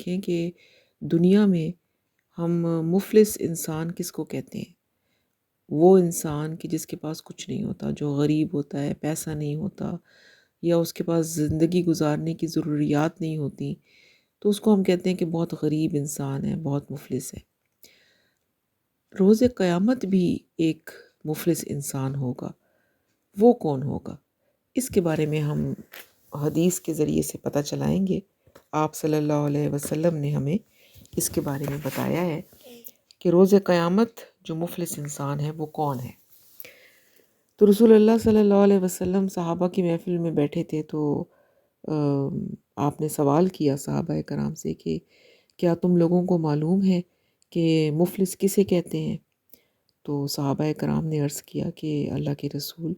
دیکھیں کہ دنیا میں ہم مفلس انسان کس کو کہتے ہیں؟ وہ انسان کہ جس کے پاس کچھ نہیں ہوتا، جو غریب ہوتا ہے، پیسہ نہیں ہوتا، یا اس کے پاس زندگی گزارنے کی ضروریات نہیں ہوتی، تو اس کو ہم کہتے ہیں کہ بہت غریب انسان ہے، بہت مفلس ہے۔ روز قیامت بھی ایک مفلس انسان ہوگا، وہ کون ہوگا؟ اس کے بارے میں ہم حدیث کے ذریعے سے پتہ چلائیں گے۔ آپ صلی اللہ علیہ وسلم نے ہمیں اس کے بارے میں بتایا ہے کہ روز قیامت جو مفلس انسان ہے وہ کون ہے۔ تو رسول اللہ صلی اللہ علیہ وسلم صحابہ کی محفل میں بیٹھے تھے، تو آپ نے سوال کیا صحابہ کرام سے کہ کیا تم لوگوں کو معلوم ہے کہ مفلس کسے کہتے ہیں؟ تو صحابہ کرام نے عرض کیا کہ اللہ کے رسول،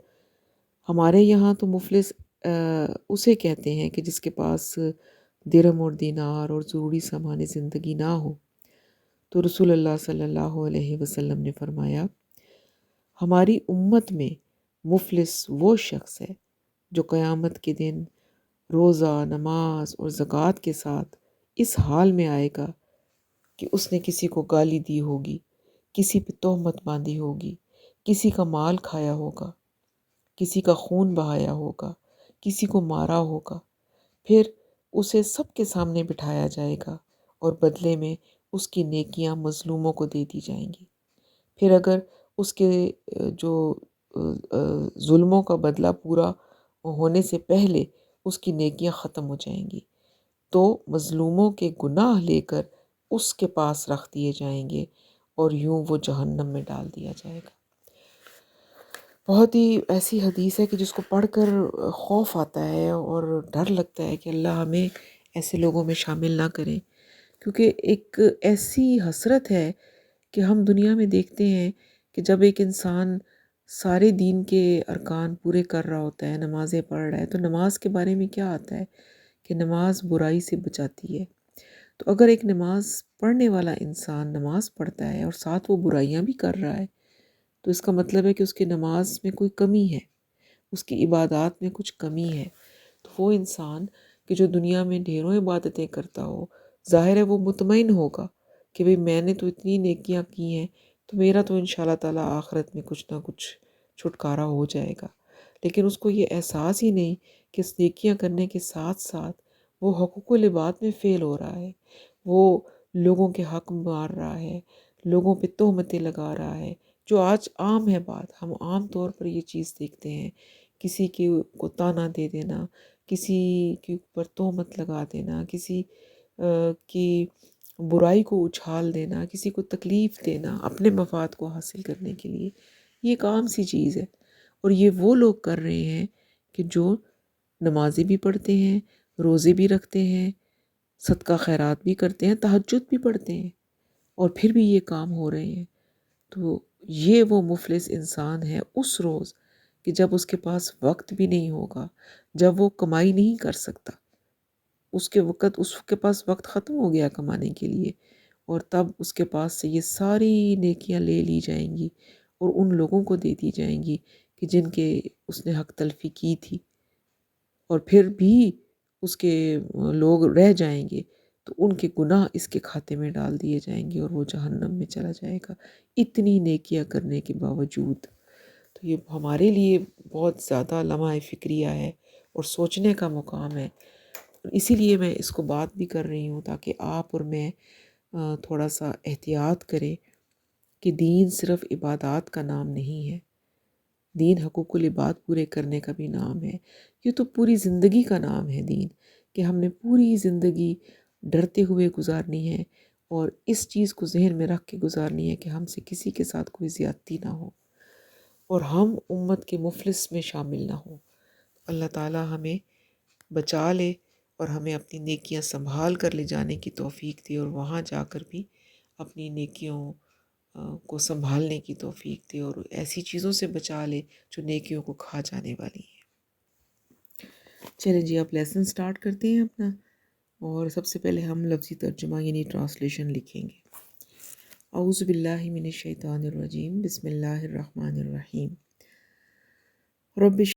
ہمارے یہاں تو مفلس اسے کہتے ہیں کہ جس کے پاس درہم اور دینار اور ضروری سامان زندگی نہ ہو۔ تو رسول اللہ صلی اللہ علیہ وسلم نے فرمایا، ہماری امت میں مفلس وہ شخص ہے جو قیامت کے دن روزہ، نماز اور زکوٰۃ کے ساتھ اس حال میں آئے گا کہ اس نے کسی کو گالی دی ہوگی، کسی پہ تہمت باندھی ہوگی، کسی کا مال کھایا ہوگا، کسی کا خون بہایا ہوگا، کسی کو مارا ہوگا، پھر اسے سب کے سامنے بٹھایا جائے گا اور بدلے میں اس کی نیکیاں مظلوموں کو دے دی جائیں گی۔ پھر اگر اس کے جو ظلموں کا بدلہ پورا ہونے سے پہلے اس کی نیکیاں ختم ہو جائیں گی، تو مظلوموں کے گناہ لے کر اس کے پاس رکھ دیے جائیں گے اور یوں وہ جہنم میں ڈال دیا جائے گا۔ بہت ہی ایسی حدیث ہے کہ جس کو پڑھ کر خوف آتا ہے اور ڈر لگتا ہے کہ اللہ ہمیں ایسے لوگوں میں شامل نہ کریں، کیونکہ ایک ایسی حسرت ہے کہ ہم دنیا میں دیکھتے ہیں کہ جب ایک انسان سارے دین کے ارکان پورے کر رہا ہوتا ہے، نمازیں پڑھ رہا ہے، تو نماز کے بارے میں کیا آتا ہے کہ نماز برائی سے بچاتی ہے۔ تو اگر ایک نماز پڑھنے والا انسان نماز پڑھتا ہے اور ساتھ وہ برائیاں بھی کر رہا ہے، تو اس کا مطلب ہے کہ اس کی نماز میں کوئی کمی ہے، اس کی عبادات میں کچھ کمی ہے۔ تو وہ انسان کہ جو دنیا میں ڈھیروں عبادتیں کرتا ہو، ظاہر ہے وہ مطمئن ہوگا کہ بھئی میں نے تو اتنی نیکیاں کی ہیں، تو میرا تو انشاءاللہ تعالیٰ آخرت میں کچھ نہ کچھ چھٹکارا ہو جائے گا۔ لیکن اس کو یہ احساس ہی نہیں کہ اس نیکیاں کرنے کے ساتھ ساتھ وہ حقوق العباد میں فیل ہو رہا ہے، وہ لوگوں کے حق مار رہا ہے، لوگوں پہ تہمتیں لگا رہا ہے، جو آج عام ہے بات۔ ہم عام طور پر یہ چیز دیکھتے ہیں، کسی کو تانا دے دینا، کسی کے اوپر تہمت لگا دینا، کسی کی برائی کو اچھال دینا، کسی کو تکلیف دینا اپنے مفاد کو حاصل کرنے کے لیے، یہ ایک عام سی چیز ہے۔ اور یہ وہ لوگ کر رہے ہیں کہ جو نمازیں بھی پڑھتے ہیں، روزے بھی رکھتے ہیں، صدقہ خیرات بھی کرتے ہیں، تہجد بھی پڑھتے ہیں، اور پھر بھی یہ کام ہو رہے ہیں۔ تو یہ وہ مفلس انسان ہے اس روز کہ جب اس کے پاس وقت بھی نہیں ہوگا، جب وہ کمائی نہیں کر سکتا، اس کے پاس وقت ختم ہو گیا کمانے کے لیے، اور تب اس کے پاس سے یہ ساری نیکیاں لے لی جائیں گی اور ان لوگوں کو دے دی جائیں گی کہ جن کے اس نے حق تلفی کی تھی، اور پھر بھی اس کے لوگ رہ جائیں گے تو ان کے گناہ اس کے کھاتے میں ڈال دیے جائیں گے اور وہ جہنم میں چلا جائے گا اتنی نیکیاں کرنے کے باوجود۔ تو یہ ہمارے لیے بہت زیادہ لمحہ فکریہ ہے اور سوچنے کا مقام ہے۔ اسی لیے میں اس کو بات بھی کر رہی ہوں تاکہ آپ اور میں تھوڑا سا احتیاط کریں کہ دین صرف عبادات کا نام نہیں ہے، دین حقوق العباد پورے کرنے کا بھی نام ہے۔ یہ تو پوری زندگی کا نام ہے دین، کہ ہم نے پوری زندگی ڈرتے ہوئے گزارنی ہے اور اس چیز کو ذہن میں رکھ کے گزارنی ہے کہ ہم سے کسی کے ساتھ کوئی زیادتی نہ ہو اور ہم امت کے مفلس میں شامل نہ ہوں۔ اللہ تعالیٰ ہمیں بچا لے اور ہمیں اپنی نیکیاں سنبھال کر لے جانے کی توفیق دے، اور وہاں جا کر بھی اپنی نیکیوں کو سنبھالنے کی توفیق دے اور ایسی چیزوں سے بچا لے جو نیکیوں کو کھا جانے والی ہیں۔ چلیں جی، اب لیسن سٹارٹ کرتے ہیں اپنا، اور سب سے پہلے ہم لفظی ترجمہ یعنی ٹرانسلیشن لکھیں گے۔ اعوذ باللہ من الشیطان الرجیم، بسم اللہ الرحمن الرحیم۔ رب